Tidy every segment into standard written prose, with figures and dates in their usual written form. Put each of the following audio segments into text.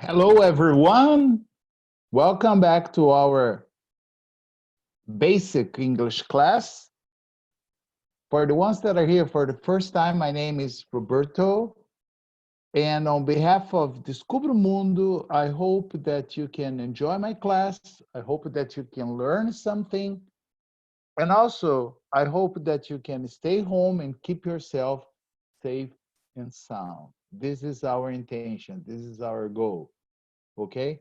Hello, everyone. Welcome back to our basic English class. For the ones that are here for the first time, my name is Roberto. And on behalf of Descubra Mundo, I hope that you can enjoy my class. I hope that you can learn something. And also, I hope that you can stay home and keep yourself safe and sound. This is our intention. This is our goal. Okay?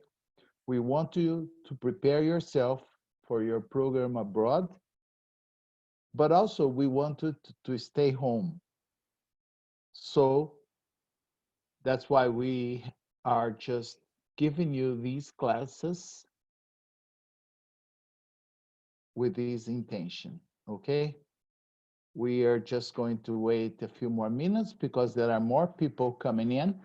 We want you to prepare yourself for your program abroad, but also we want you to stay home. So that's why we are just giving you these classes with this intention, okay? We are just going to wait a few more minutes because there are more people coming in.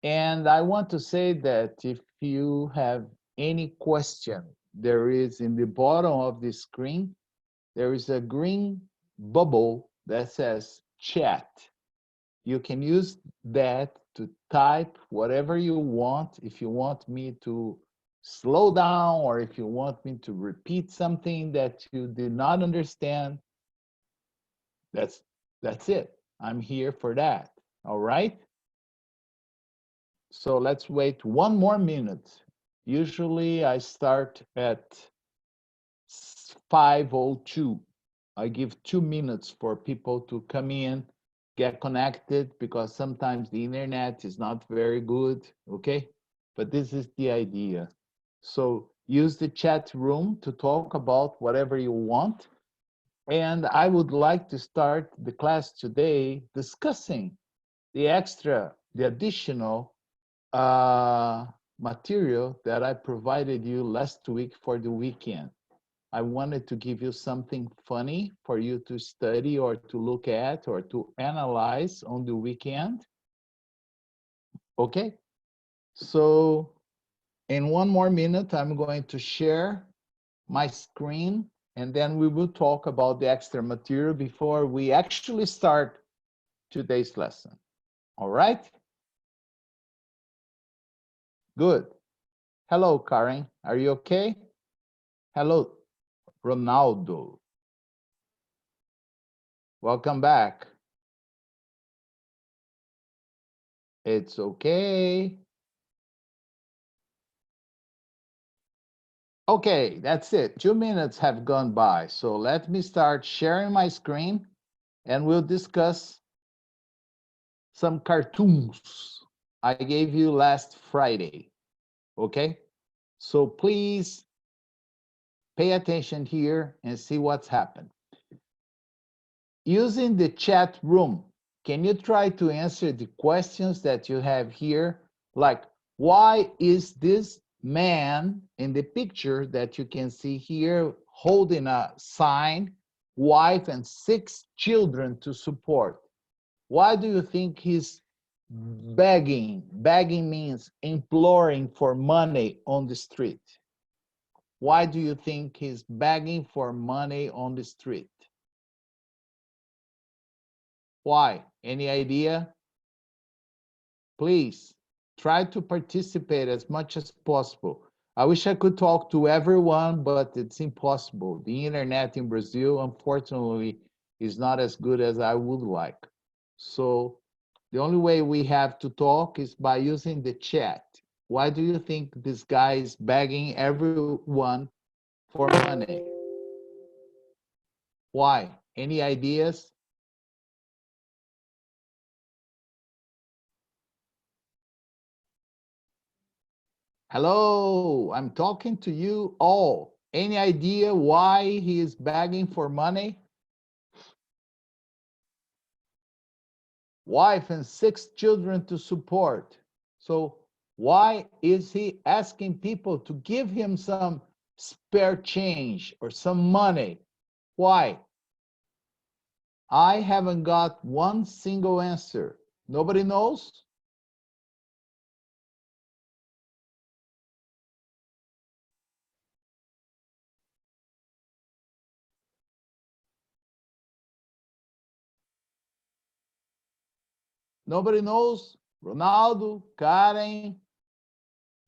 And I want to say that if you have any question, there is in the bottom of the screen, there is a green bubble that says chat. You can use that to type whatever you want. If you want me to slow down or if you want me to repeat something that you did not understand, that's it. I'm here for that. All right? So let's wait one more minute. Usually I start at 5:02. I give 2 minutes for people to come in, get connected, because sometimes the internet is not very good, okay? But this is the idea. So use the chat room to talk about whatever you want. And I would like to start the class today discussing the additional material that I provided you last week for the weekend. I wanted to give you something funny for you to study or to look at or to analyze on the weekend. Okay? So in one more minute, I'm going to share my screen and then we will talk about the extra material before we actually start today's lesson. All right? Good. Hello, Karen. Are you okay? Hello, Ronaldo. Welcome back. It's okay. Okay, that's it. 2 minutes have gone by. So let me start sharing my screen and we'll discuss some cartoons I gave you last Friday. Okay? So please pay attention here and see what's happened. Using the chat room, can you try to answer the questions that you have here? Like, why is this man in the picture that you can see here holding a sign, wife and 6 children to support? Why do you think he's begging? Begging means imploring for money on the street. Why do you think he's begging for money on the street? Why? Any idea? Please try to participate as much as possible. I wish I could talk to everyone, but it's impossible. The internet in Brazil, unfortunately, is not as good as I would like. So the only way we have to talk is by using the chat. Why do you think this guy is begging everyone for money? Why? Any ideas? Hello, I'm talking to you all. Any idea why he is begging for money? Wife and 6 children to support. So why is he asking people to give him some spare change or some money? Why? I haven't got one single answer. Nobody knows? Nobody knows? Ronaldo, Karen,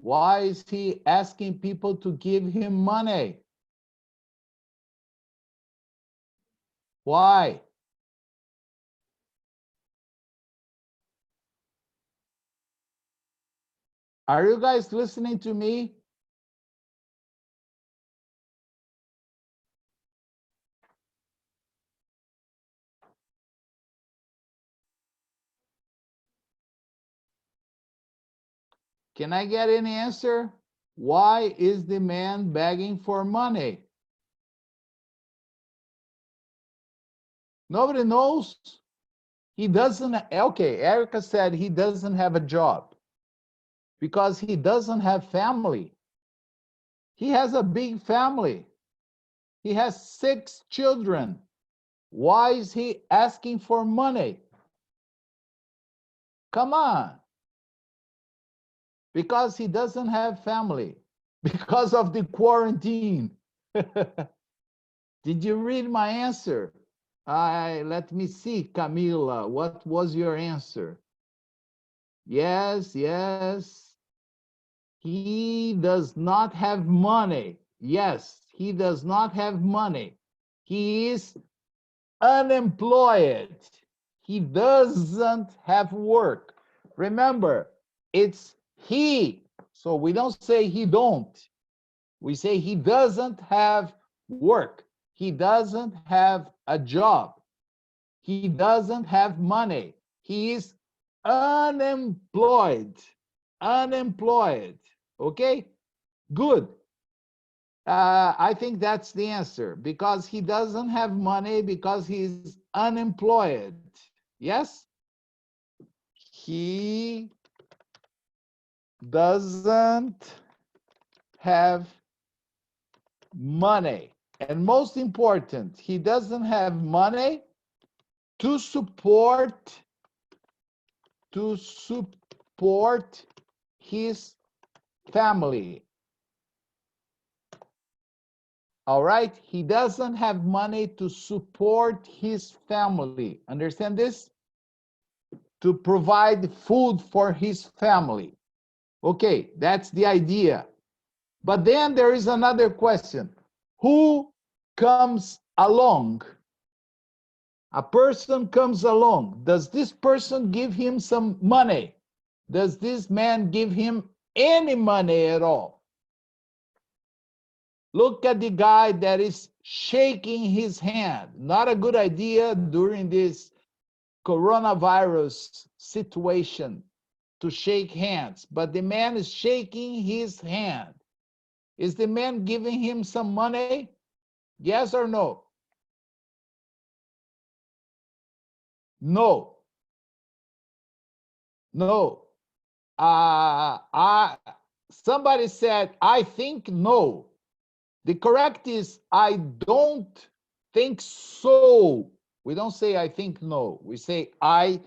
Why is he asking people to give him money? Why? Are you guys listening to me? Can I get an answer? Why is the man begging for money? Nobody knows. He doesn't, okay, Erica said he doesn't have a job because he doesn't have family. He has a big family. He has 6 children. Why is he asking for money? Come on. Because he doesn't have family. Because of the quarantine. Did you read my answer? Let me see, Camila, what was your answer? Yes, yes. He does not have money. Yes, he does not have money. He is unemployed. He doesn't have work. Remember, it's he. So we don't say he don't. We say he doesn't have work. He doesn't have a job. He doesn't have money. He is unemployed. Unemployed. Okay? Good. I think that's the answer, because he doesn't have money because he's unemployed. Yes? He doesn't have money. And most important, he doesn't have money to support his family. All right? He doesn't have money to support his family. Understand this? To provide food for his family. Okay, that's the idea. But then there is another question. Who comes along? A person comes along. Does this person give him some money? Does this man give him any money at all? Look at the guy that is shaking his hand. Not a good idea during this coronavirus situation to shake hands, but the man is shaking his hand. Is the man giving him some money? Yes or no? No. No. Somebody said, I think no. The correct is, I don't think so. We don't say I think no. We say I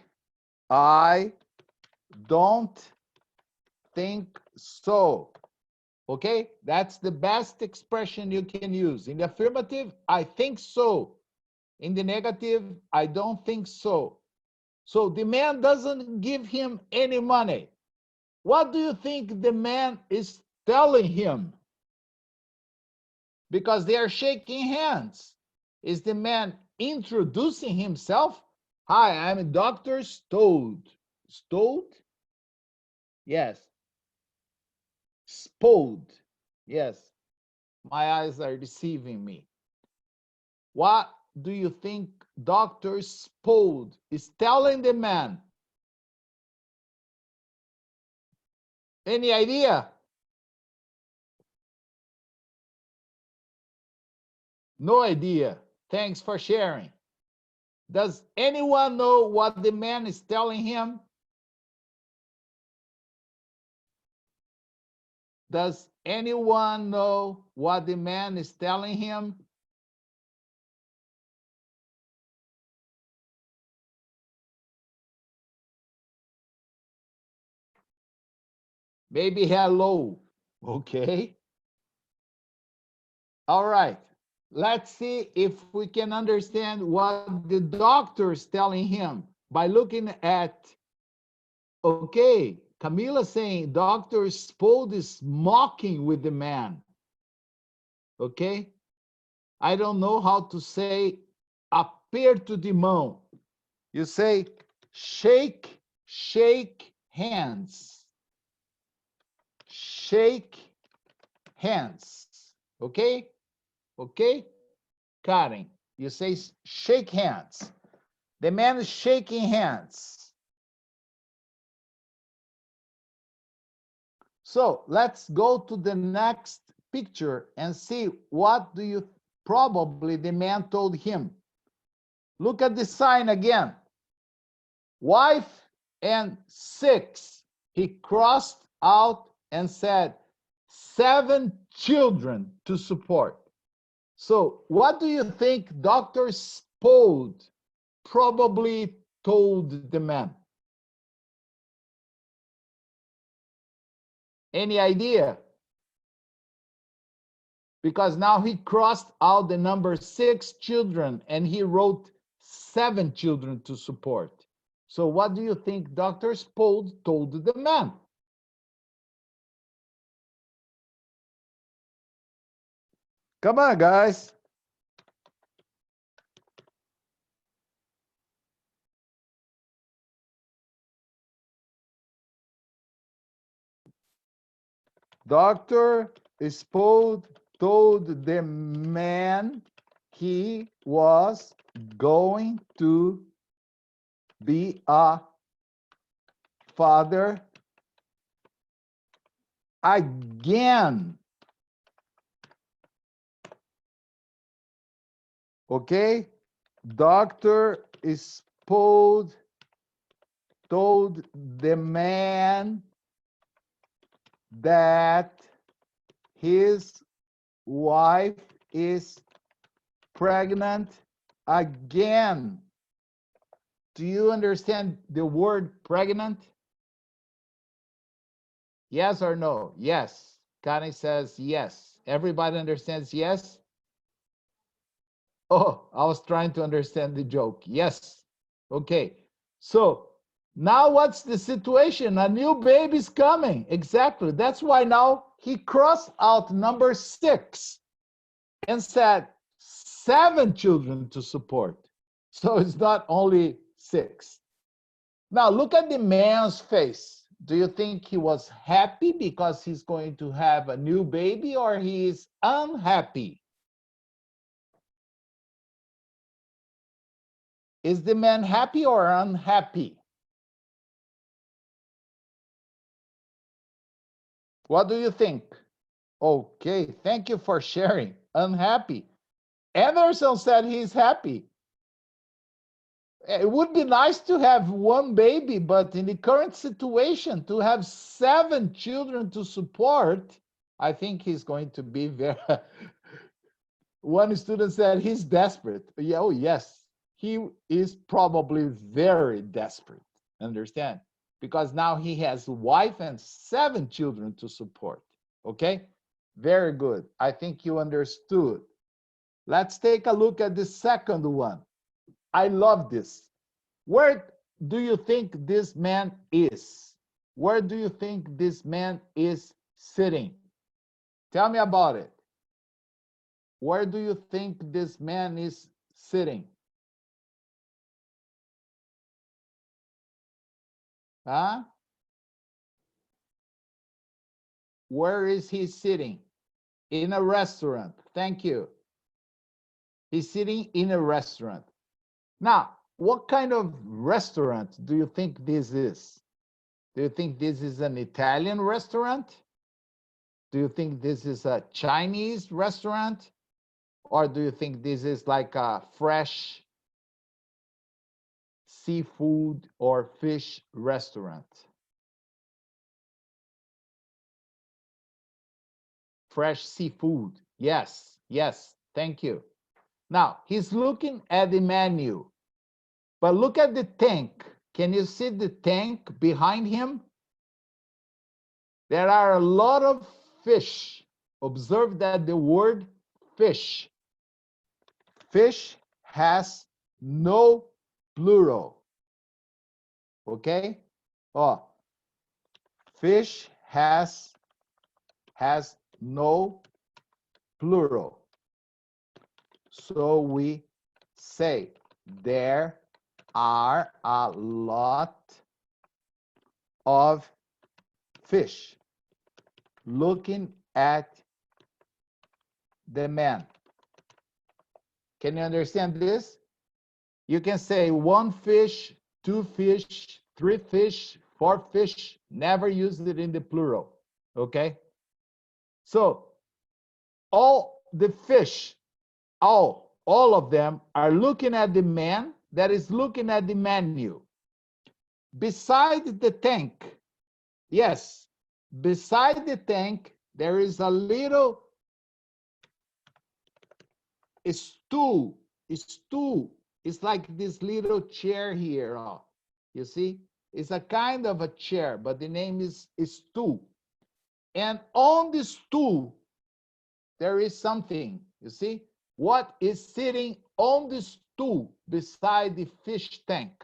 don't think so. Okay? That's the best expression you can use. In the affirmative, I think so. In the negative, I don't think so. So the man doesn't give him any money. What do you think the man is telling him? Because they are shaking hands. Is the man introducing himself? Hi, I'm Dr. Stode. Stode? Yes. Spode. Yes. My eyes are deceiving me. What do you think Dr. Spode is telling the man? Any idea? No idea. Thanks for sharing. Does anyone know what the man is telling him? Does anyone know what the man is telling him? Maybe hello. Okay. All right. Let's see if we can understand what the doctor is telling him by looking at, okay, Camila saying, Dr. Spode is mocking with the man. Okay? I don't know how to say aperto de mão. You say shake hands. Shake hands. Okay? Okay? Karen, you say shake hands. The man is shaking hands. So let's go to the next picture and see what do you probably the man told him. Look at the sign again. Wife and 6. He crossed out and said 7 children to support. So what do you think Dr. Spode probably told the man? Any idea? Because now he crossed out the number 6 children and he wrote 7 children to support. So what do you think Dr. Spode told the man? Come on, guys. Dr. Spode told the man he was going to be a father again. Okay? Dr. Spode told the man that his wife is pregnant again. Do you understand the word pregnant? Yes or no? Yes. Karen says yes. Everybody understands yes? Oh, I was trying to understand the joke. Yes. Okay. So now what's the situation? A new baby's coming. Exactly. That's why now he crossed out number 6 and said 7 children to support. So it's not only 6. Now look at the man's face. Do you think he was happy because he's going to have a new baby, or he is unhappy? Is the man happy or unhappy? What do you think? Okay, thank you for sharing. Unhappy. Anderson said he's happy. It would be nice to have 1 baby, but in the current situation, to have 7 children to support, I think he's going to be very... One student said he's desperate. Yeah, oh, yes, he is probably very desperate, understand? Because now he has a wife and 7 children to support, okay? Very good. I think you understood. Let's take a look at the second one. I love this. Where do you think this man is? Where do you think this man is sitting? Tell me about it. Where do you think this man is sitting? Huh? Where is he sitting? In a restaurant. Thank you. He's sitting in a restaurant. Now, what kind of restaurant do you think this is? Do you think this is an Italian restaurant? Do you think this is a Chinese restaurant? Or do you think this is like a fresh seafood or fish restaurant? Fresh seafood. Yes, yes, thank you. Now, he's looking at the menu, but look at the tank. Can you see the tank behind him? There are a lot of fish. Observe that the word fish. Fish has no plural. Okay? Oh, Fish has no plural. So we say there are a lot of fish looking at the man. Can you understand this? You can say one fish, two fish, three fish, four fish. Never use it in the plural. Okay? So all the fish, all of them are looking at the man that is looking at the menu. Beside the tank, yes, beside the tank, there is a little stool. It's like this little chair here. You see? It's a kind of a chair, but the name is stool. And on the stool, there is something. You see? What is sitting on the stool beside the fish tank?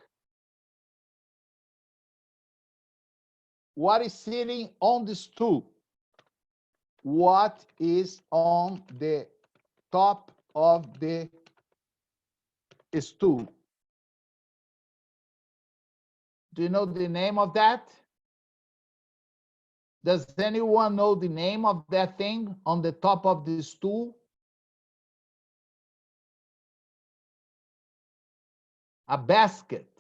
What is sitting on the stool? What is on the top of the stool? Do you know the name of that? Does anyone know the name of that thing on the top of the stool? A basket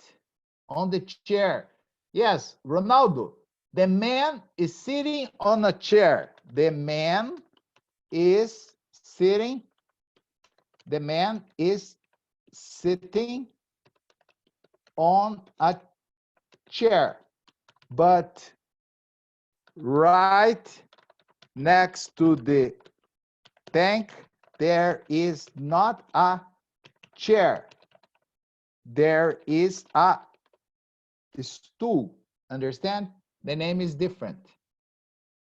on the chair. Yes, Ronaldo. The man is sitting on a chair. The man is sitting. The man is sitting on a chair. But right next to the tank, there is not a chair. There is a stool. Understand? The name is different.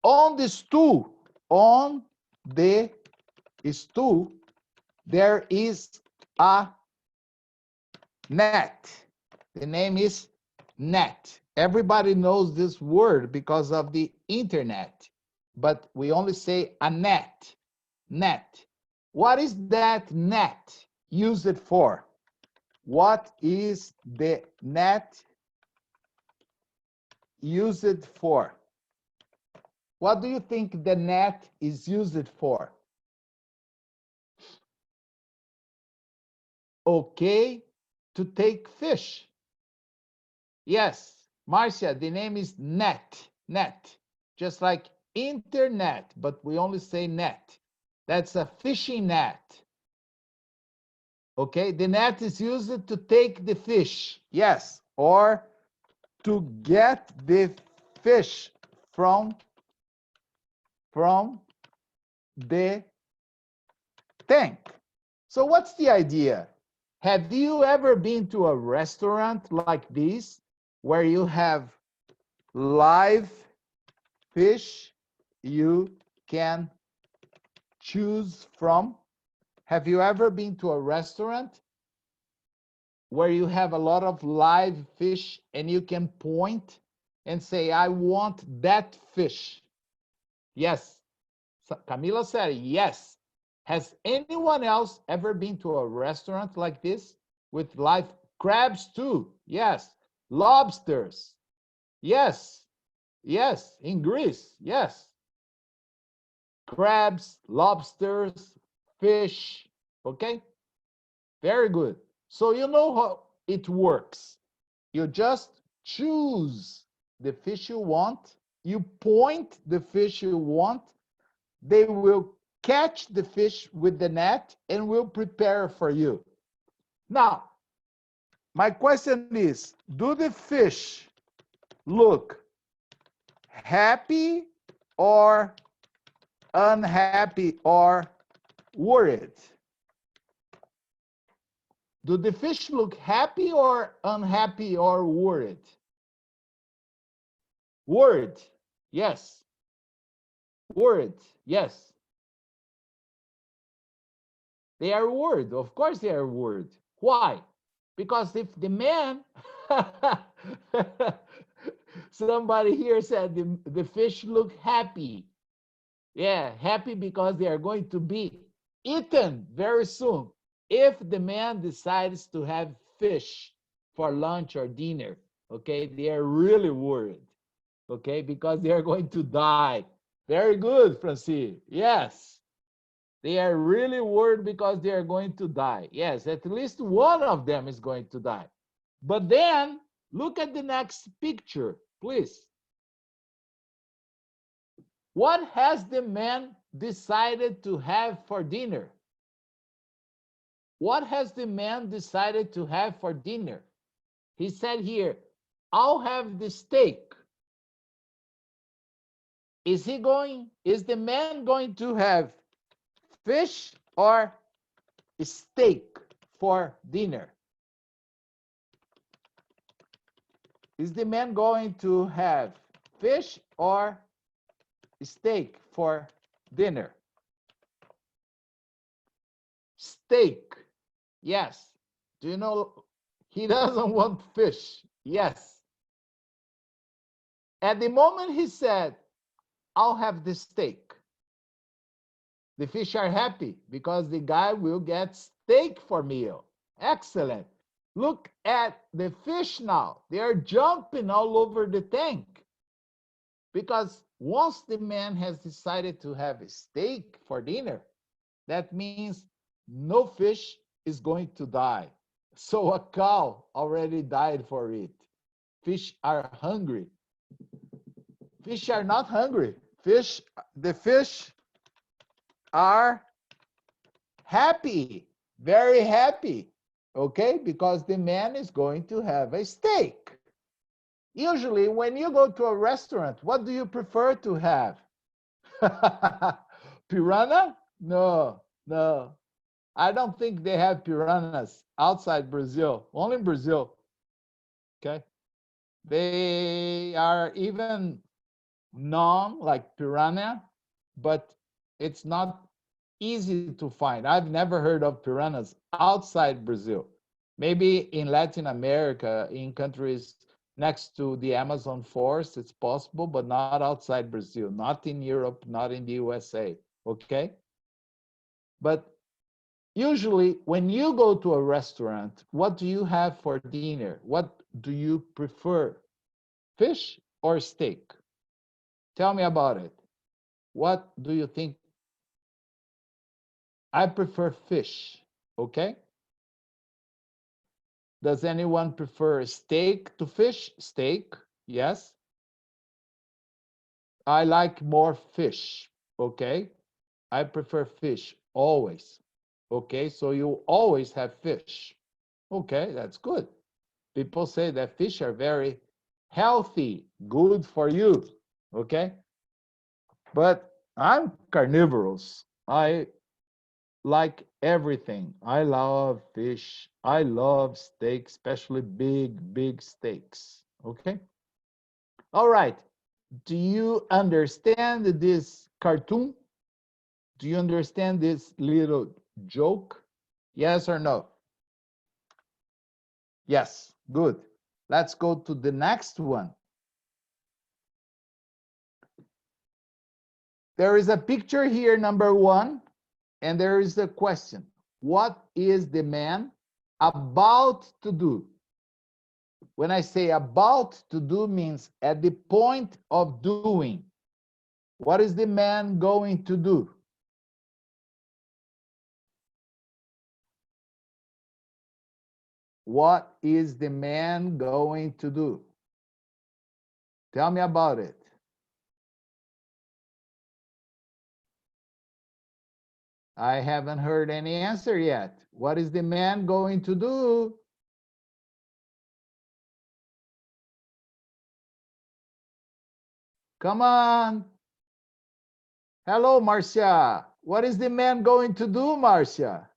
On the stool, there is a net. The name is net. Everybody knows this word because of the internet, but we only say a net. Net. What is that net used for? What is the net used for? What do you think the net is used for? Okay, to take fish. Yes, Marcia, the name is net. Net. Just like internet, but we only say net. That's a fishing net. Okay, the net is used to take the fish. Yes, or to get the fish from the tank. So what's the idea? Have you ever been to a restaurant like this where you have live fish you can choose from? Have you ever been to a restaurant where you have a lot of live fish and you can point and say, I want that fish? Yes. Camila said yes. Has anyone else ever been to a restaurant like this with live crabs too? Yes. Lobsters. Yes. Yes. In Greece. Yes. Crabs, lobsters, fish. Okay? Very good. So you know how it works. You just choose the fish you want. You point the fish you want. They will catch the fish with the net and will prepare for you. Now, my question is, do the fish look happy or unhappy or worried? Do the fish look happy or unhappy or worried? Worried, yes. Worried, yes. They are worried. Of course they are worried. Why? Because if the man Somebody here said the fish look happy. Yeah, happy because they are going to be eaten very soon. If the man decides to have fish for lunch or dinner, okay, they are really worried, okay, because they are going to die. Very good, Francie. Yes, they are really worried because they are going to die. Yes, at least one of them is going to die. But then look at the next picture, please. What has the man decided to have for dinner? What has the man decided to have for dinner? He said here, I'll have the steak. Is the man going to have fish or steak for dinner? Is the man going to have fish or steak for dinner? Steak. Yes. Do you know he doesn't want fish? Yes. At the moment he said, I'll have the steak, the fish are happy because the guy will get steak for meal. Excellent. Look at the fish now. They are jumping all over the tank because once the man has decided to have a steak for dinner, that means no fish is going to die. So a cow already died for it. Fish are hungry. Fish are not hungry. The fish are happy, very happy, okay? Because the man is going to have a steak. Usually, when you go to a restaurant, what do you prefer to have? Piranha? No, no. I don't think they have piranhas outside Brazil, only in Brazil, okay? They are even known like piranha, but it's not easy to find. I've never heard of piranhas outside Brazil. Maybe in Latin America, in countries next to the Amazon forest, it's possible, but not outside Brazil, not in Europe, not in the USA, okay? But usually when you go to a restaurant, what do you have for dinner? What do you prefer, fish or steak? Tell me about it. What do you think? I prefer fish, okay? Does anyone prefer steak to fish? Steak, yes. I like more fish, okay? I prefer fish, always. Okay, so you always have fish. Okay, that's good. People say that fish are very healthy, good for you, okay? But I'm carnivorous. I like everything. I love fish. I love steak, especially big steaks. Okay? All right. Do you understand this cartoon? Do you understand this little joke? Yes or no? Yes. Good. Let's go to the next one. There is a picture here, number 1, and there is a question. What is the man about to do? When I say about to do means at the point of doing. What is the man going to do? What is the man going to do? Tell me about it. I haven't heard any answer yet. What is the man going to do? Come on. Hello, Marcia. What is the man going to do, Marcia?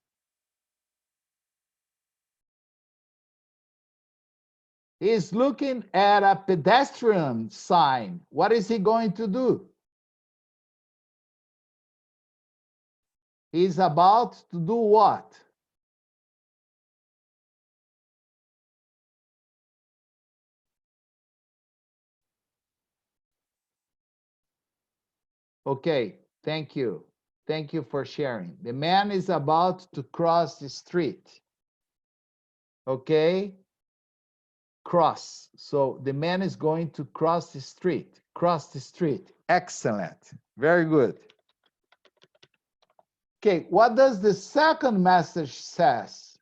He's looking at a pedestrian sign. What is he going to do? He's about to do what? Okay, thank you. Thank you for sharing. The man is about to cross the street. Okay? Cross. So the man is going to cross the street. Cross the street. Excellent. Very good. Okay, what does the second message says?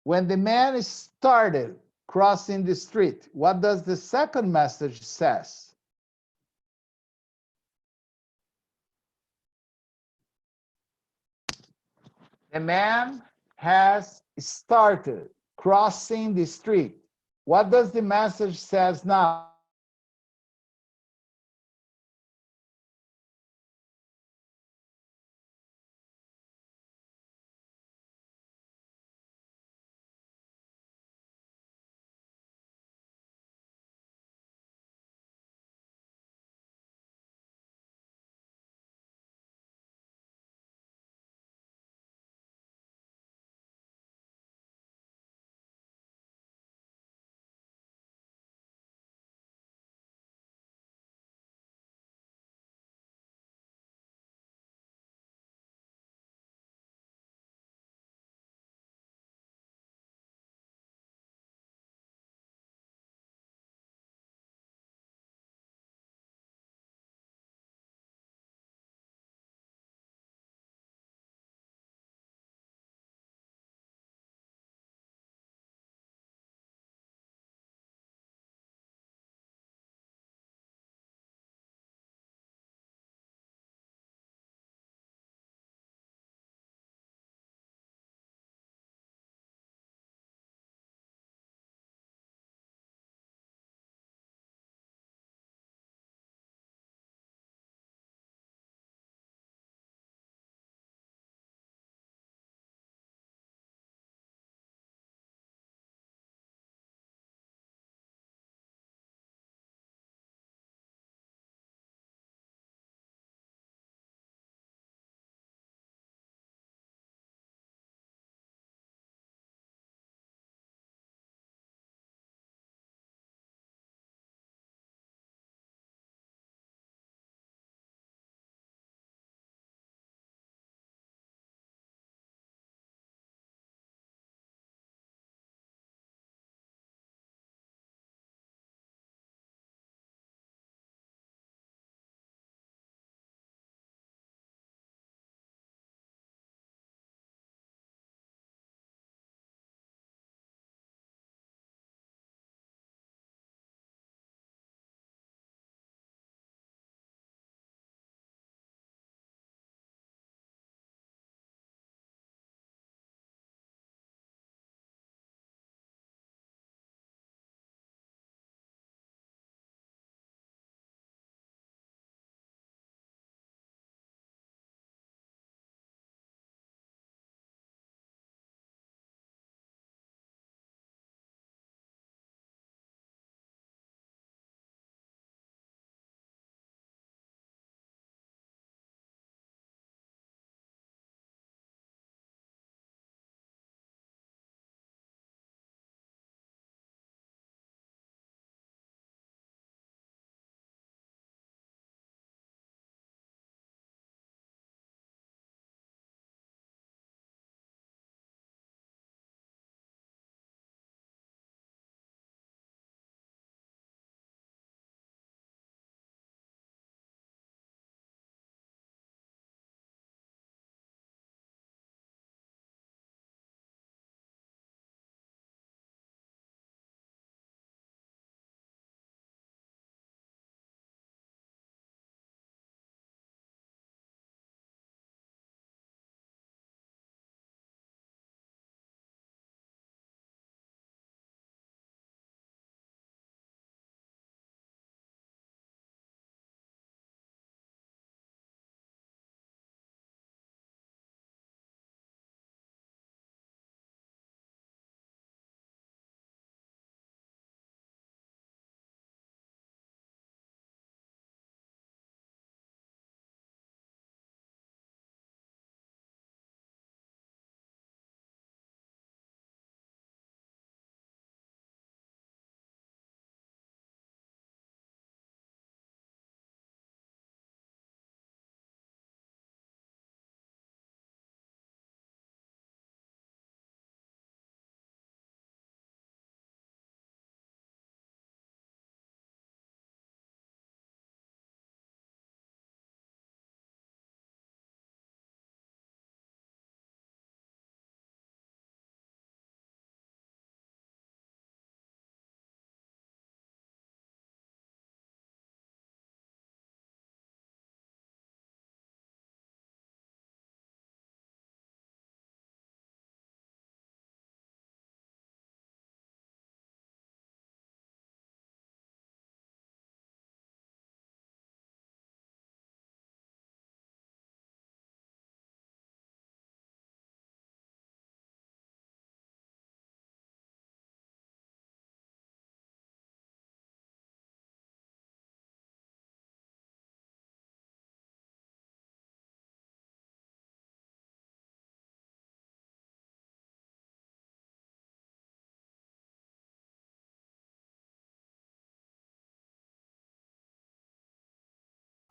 When the man started crossing the street, what does the second message says? The man has started crossing the street. What does the message says now?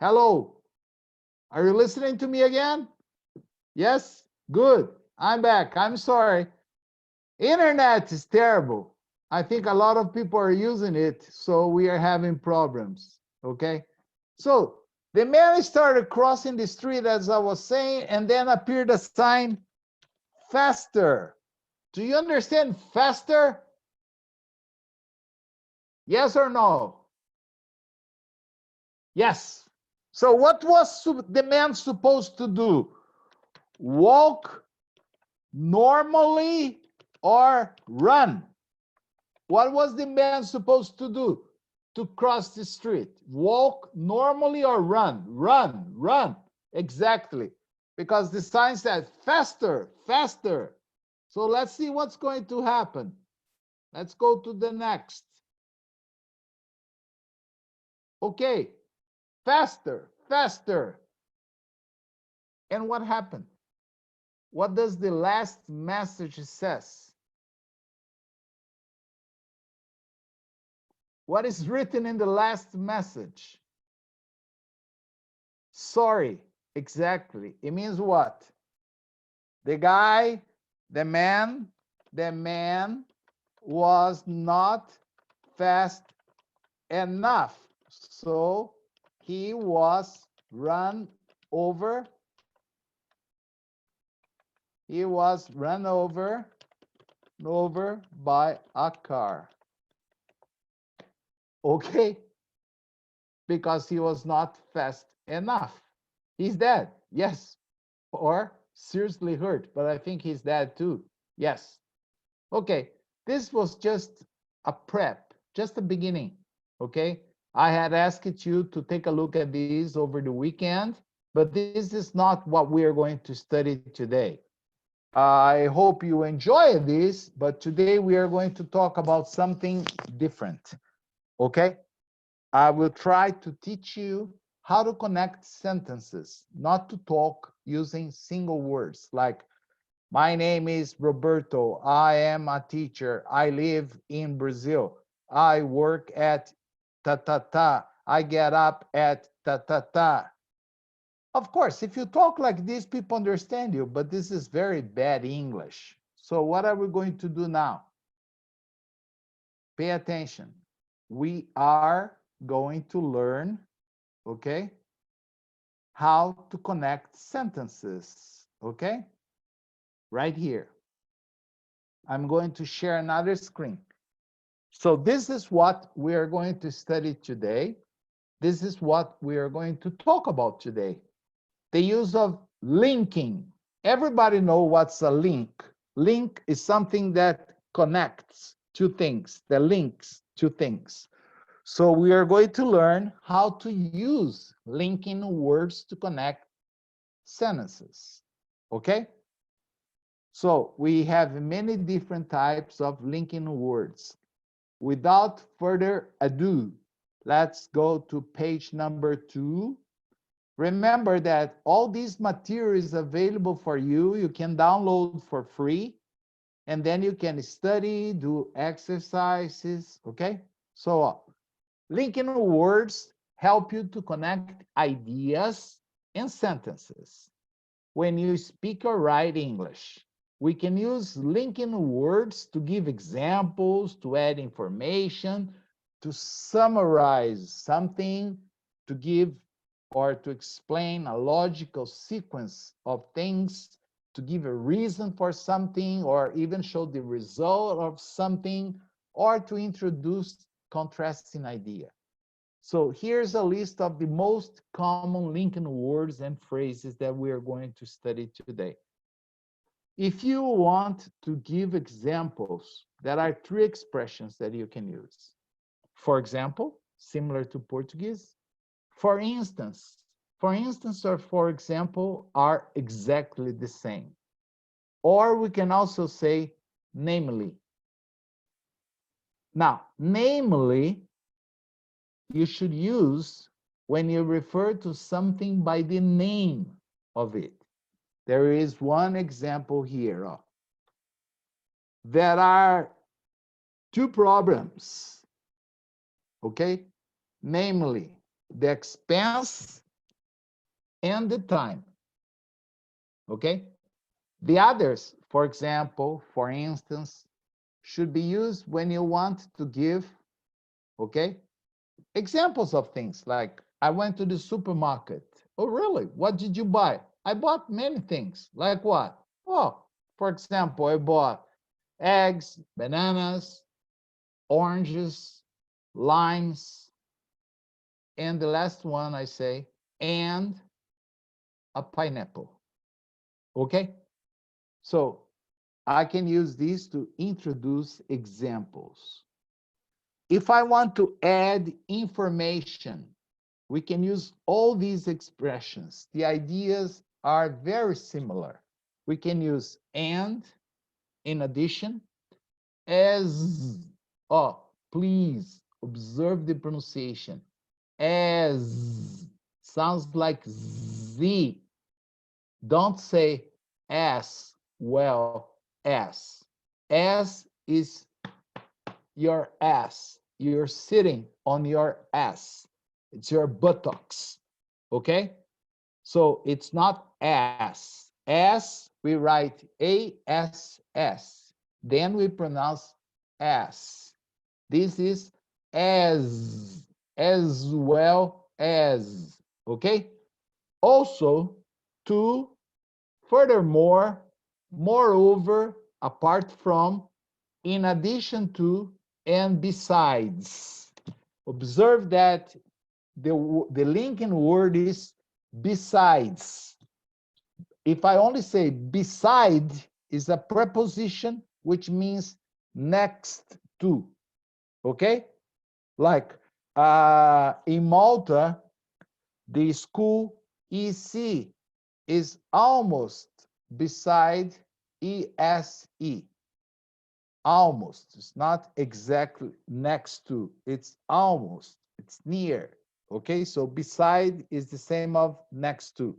Hello. Are you listening to me again? Yes? Good. I'm back. I'm sorry. Internet is terrible. I think a lot of people are using it, so we are having problems. Okay? So the man started crossing the street, as I was saying, and then appeared a sign, faster. Do you understand faster? Yes or no? Yes. So what was the man supposed to do? Walk normally or run? What was the man supposed to do to cross the street? Walk normally or run? Run, run. Exactly. Because the sign said faster, faster. So let's see what's going to happen. Let's go to the next. Okay, faster, faster. And what happened? What does the last message says? What is written in the last message? Sorry, exactly. It means what? The guy, the man was not fast enough. So he was run over. He was run over by a car. Okay? Because he was not fast enough. He's dead. Yes. Or seriously hurt, but I think he's dead too. Yes. Okay. This was just a prep, just a beginning. Okay. I had asked you to take a look at these over the weekend, but this is not what we are going to study today. I hope you enjoy this, but today we are going to talk about something different. Okay? I will try to teach you how to connect sentences, not to talk using single words like, my name is Roberto, I am a teacher, I live in Brazil, I work at ta-ta-ta, I get up at ta-ta-ta. Of course, if you talk like this, people understand you, but this is very bad English. So what are we going to do now? Pay attention. We are going to learn, okay, how to connect sentences, okay? Right here. I'm going to share another screen. So this is what we are going to study today. This is what we are going to talk about today. The use of linking. Everybody knows what's a link. Link is something that connects two things, that links two things. So we are going to learn how to use linking words to connect sentences, okay? So we have many different types of linking words. Without further ado, let's go to page number 2. Remember that all these materials available for you. You can download for free, and then you can study, do exercises, okay? So linking words help you to connect ideas and sentences. When you speak or write English, we can use linking words to give examples, to add information, to summarize something, to give or to explain a logical sequence of things, to give a reason for something, or even show the result of something, or to introduce contrasting idea. So here's a list of the most common linking words and phrases that we are going to study today. If you want to give examples, there are 3 expressions that you can use. For example, similar to Portuguese. For instance, or for example are exactly the same. Or we can also say namely. Now, namely, you should use when you refer to something by the name of it. There is one example here. There are 2 problems, okay? Namely, the expense and the time. Okay? The others, for example, for instance, should be used when you want to give, okay, examples of things like, I went to the supermarket. Oh, really? What did you buy? I bought many things. Like what? Oh, for example, I bought eggs, bananas, oranges, limes, and the last one I say, and a pineapple. Okay? So I can use these to introduce examples. If I want to add information, we can use all these expressions. The ideas are very similar. We can use and, in addition, as. Oh, please observe the pronunciation. As sounds like Z. Don't say as well as. As is your ass. You're sitting on your ass. It's your buttocks. Okay? So it's not as. As, we write ASS. Then we pronounce as. This is as well as. Okay? Also, to, furthermore, moreover, apart from, in addition to, and besides. Observe that the linking word is besides. If I only say beside, is a preposition which means next to. Okay? Like in Malta, the school EC is almost beside ESE. Almost. It's not exactly next to. It's almost. It's near. Okay, so beside is the same of next to.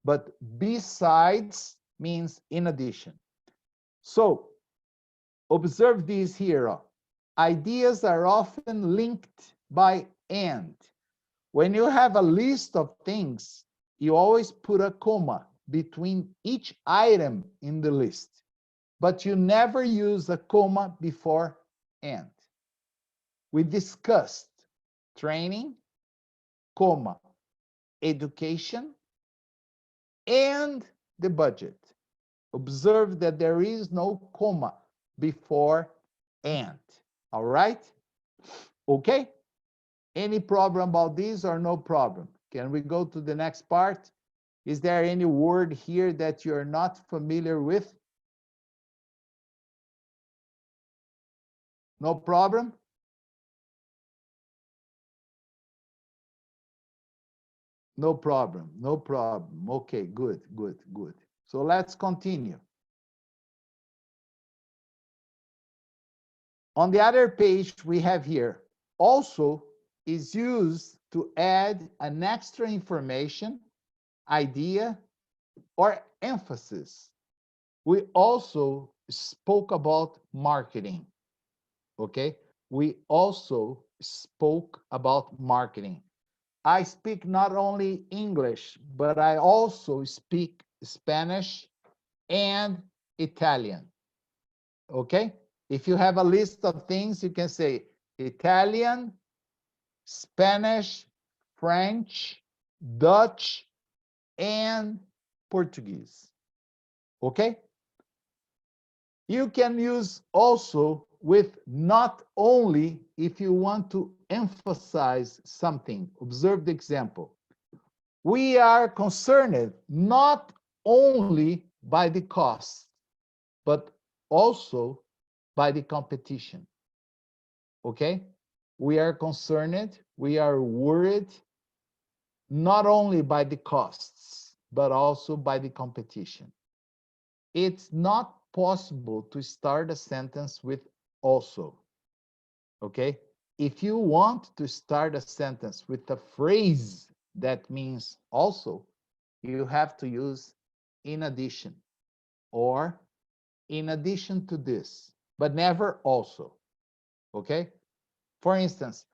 But besides means in addition. So observe these here. Ideas are often linked by and. When you have a list of things, you always put a comma between each item in the list, but you never use a comma before and. We discussed training, comma, education, and the budget. Observe that there is no comma before and. All right? Okay? Any problem about this or no problem? Can we go to the next part? Is there any word here that you're not familiar with? No problem? No problem, no problem. Okay, good, good, good. So let's continue. On the other page we have here, also is used to add an extra information, idea, or emphasis. We also spoke about marketing, okay? We also spoke about marketing. I speak not only English, but I also speak Spanish and Italian, okay? If you have a list of things, you can say Italian, Spanish, French, Dutch, and Portuguese, okay? You can use also with not only if you want to emphasize something. Observe the example. We are concerned not only by the cost, but also by the competition. Okay? We are concerned, we are worried not only by the costs, but also by the competition. It's not possible to start a sentence with also. Okay? If you want to start a sentence with a phrase that means also, you have to use in addition or in addition to this, but never also. Okay? For instance,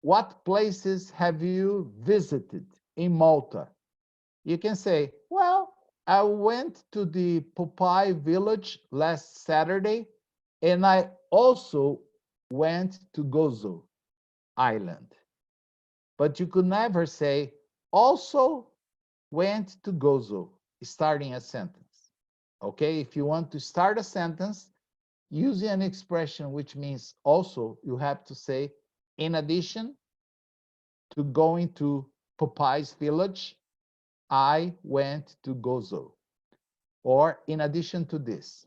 what places have you visited in Malta? You can say, well, I went to the Popeye village last Saturday, and I also went to Gozo Island. But you could never say, also went to Gozo, starting a sentence. Okay, if you want to start a sentence using an expression which means also, you have to say, in addition to going to Popeye's village, I went to Gozo. Or in addition to this.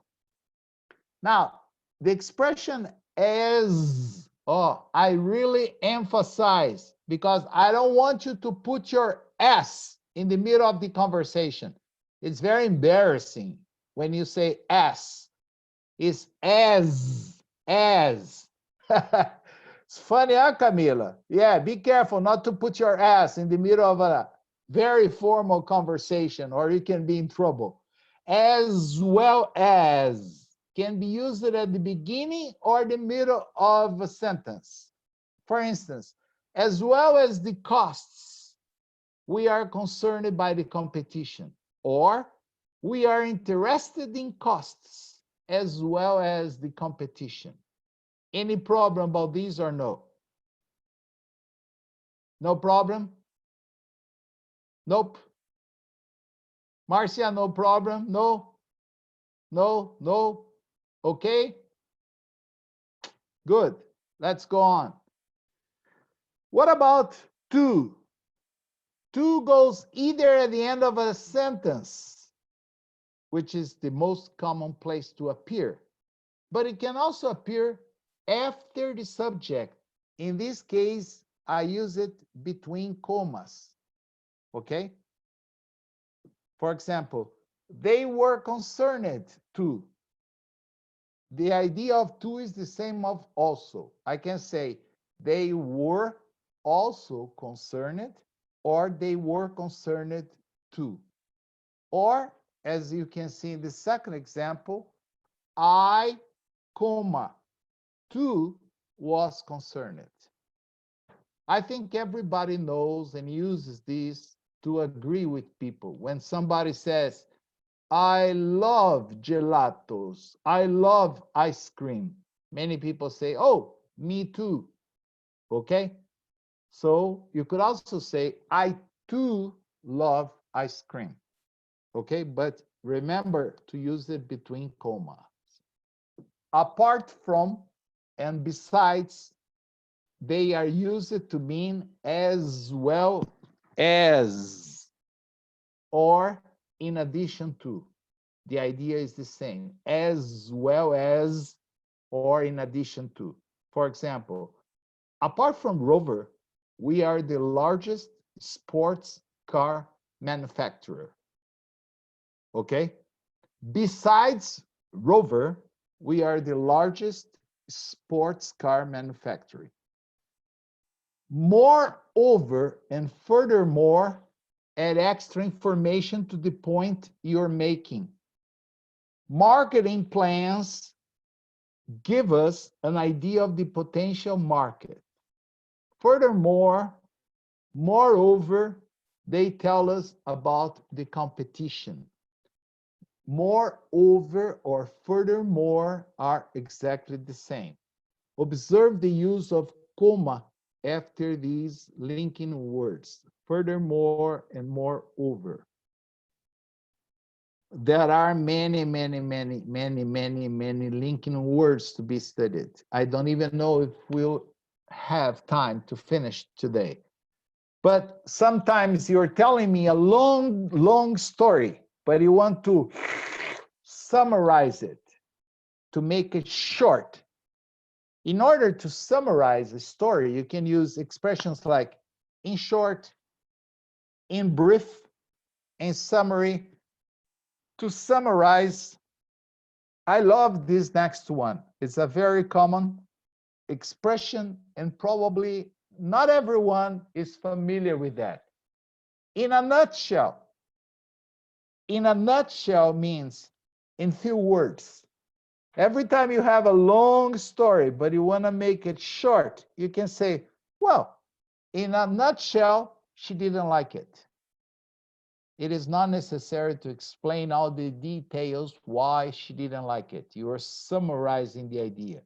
Now, the expression as, oh, I really emphasize because I don't want you to put your S in the middle of the conversation. It's very embarrassing when you say S. It's as. It's funny, huh, Camila? Yeah, be careful not to put your S in the middle of a very formal conversation or you can be in trouble. As well as can be used at the beginning or the middle of a sentence. For instance, as well as the costs, we are concerned by the competition, or we are interested in costs as well as the competition. Any problem about these or no? No problem? Nope. Marcia, no problem? No? No? No? Okay? Good. Let's go on. What about to? To goes either at the end of a sentence, which is the most common place to appear, but it can also appear after the subject. In this case, I use it between commas, okay? For example, they were concerned to. The idea of to is the same of also. I can say they were also concerned, or they were concerned to. Or, as you can see in the second example, I, comma, to was concerned. I think everybody knows and uses this to agree with people. When somebody says, I love gelatos, I love ice cream, many people say, oh, me too. Okay? So you could also say, I too love ice cream. Okay? But remember to use it between commas. Apart from and besides, they are used to mean as well as or in addition to. The idea is the same, as well as or in addition to. For example, apart from Rover, we are the largest sports car manufacturer. Okay? Besides Rover, we are the largest sports car manufacturer. Moreover and furthermore, add extra information to the point you're making. Marketing plans give us an idea of the potential market. Furthermore, moreover, they tell us about the competition. Moreover or furthermore are exactly the same. Observe the use of comma after these linking words, furthermore and moreover. There are many linking words to be studied. I don't even know if we'll have time to finish today. But sometimes you're telling me a long story, but you want to summarize it, to make it short. In order to summarize a story, you can use expressions like in short, in brief, in summary. To summarize, I love this next one. It's a very common expression, and probably not everyone is familiar with that. In a nutshell. In a nutshell means in few words. Every time you have a long story, but you want to make it short, you can say, well, in a nutshell, she didn't like it. it is not necessary to explain all the details why she didn't like it. You are summarizing the idea.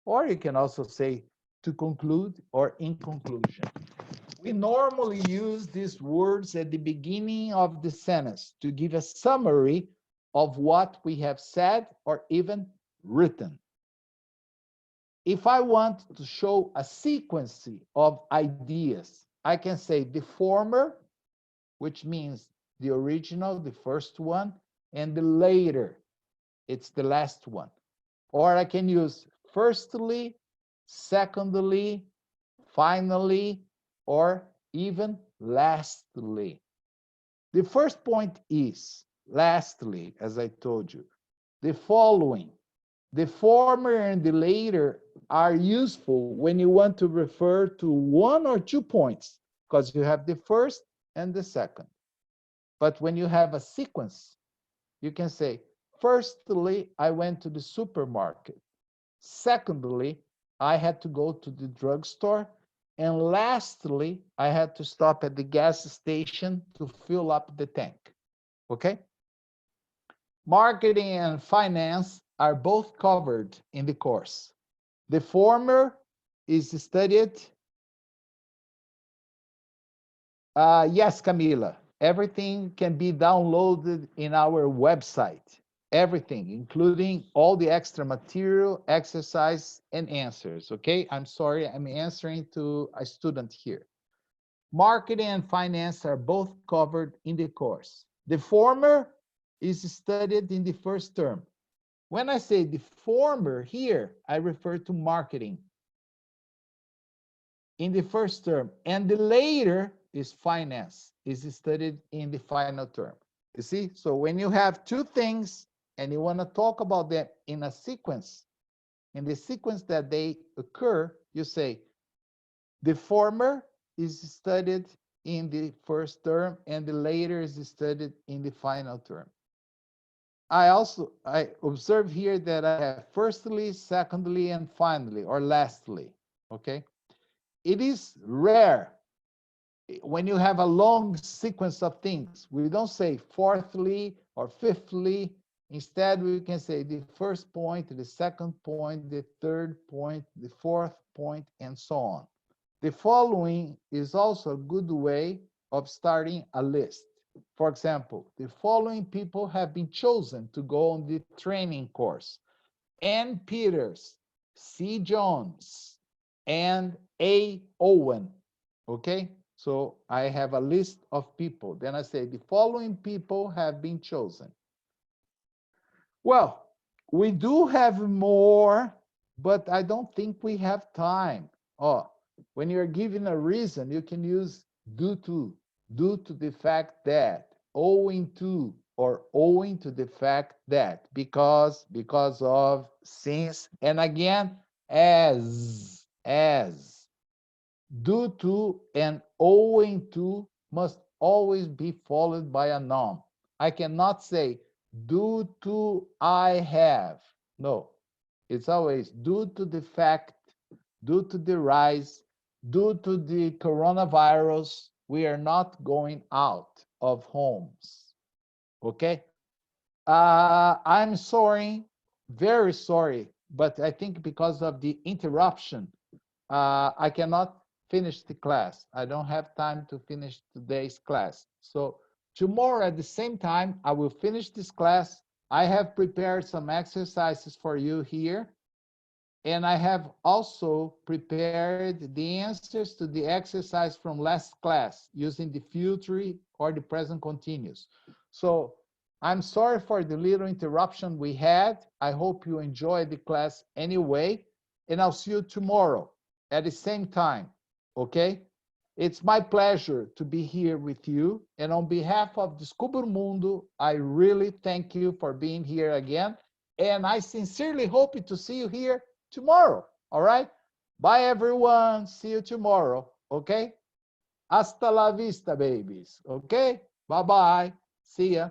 Or you can also say to conclude or in conclusion. We normally use these words at the beginning of the sentence to give a summary of what we have said or even written. If I want to show a sequence of ideas, I can say the former, which means the original, the first one, and the later, it's the last one. Or I can use firstly, secondly, finally, or even lastly. The first point is, lastly, as I told you, the following. The former and the later are useful when you want to refer to one or 2 points, because you have the first and the second. But when you have a sequence, you can say, firstly, I went to the supermarket. Secondly, I had to go to the drugstore. And lastly, I had to stop at the gas station to fill up the tank. Okay? Marketing and finance are both covered in the course. The former is studied. Yes, Camila, everything can be downloaded in our website. Everything, including all the extra material, exercise, and answers, okay? I'm sorry, I'm answering to a student here. Marketing and finance are both covered in the course. The former is studied in the first term. When I say the former here, I refer to marketing in the first term, and the later is finance, is studied in the final term. You see, so when you have 2 things and you want to talk about them in a sequence, in the sequence that they occur, you say the former is studied in the first term and the later is studied in the final term. I observe here that I have firstly, secondly, and finally, or lastly, okay? It is rare when you have a long sequence of things. We don't say fourthly or fifthly. Instead, we can say the first point, the second point, the third point, the fourth point, and so on. The following is also a good way of starting a list. For example, the following people have been chosen to go on the training course: Ann Peters, C. Jones, and A. Owen. Okay, so I have a list of people. Then I say the following people have been chosen. Well, we do have more, but I don't think we have time. Oh, when you're given a reason, you can use due to the fact that, owing to, or owing to the fact that, because of, since, and again, as. Due to and owing to must always be followed by a noun. I cannot say due to I have. No, it's always due to the fact, due to the rise, due to the coronavirus, we are not going out of homes. Okay? I'm sorry, very sorry, but I think because of the interruption, I cannot finish the class. I don't have time to finish today's class. So tomorrow at the same time, I will finish this class. I have prepared some exercises for you here. And I have also prepared the answers to the exercise from last class using the future or the present continuous. So I'm sorry for the little interruption we had. I hope you enjoyed the class anyway. And I'll see you tomorrow at the same time, okay? It's my pleasure to be here with you. And on behalf of Descubra Mundo, I really thank you for being here again. And I sincerely hope to see you here tomorrow, all right? Bye, everyone. See you tomorrow, okay? Hasta la vista, babies, okay? Bye-bye. See ya.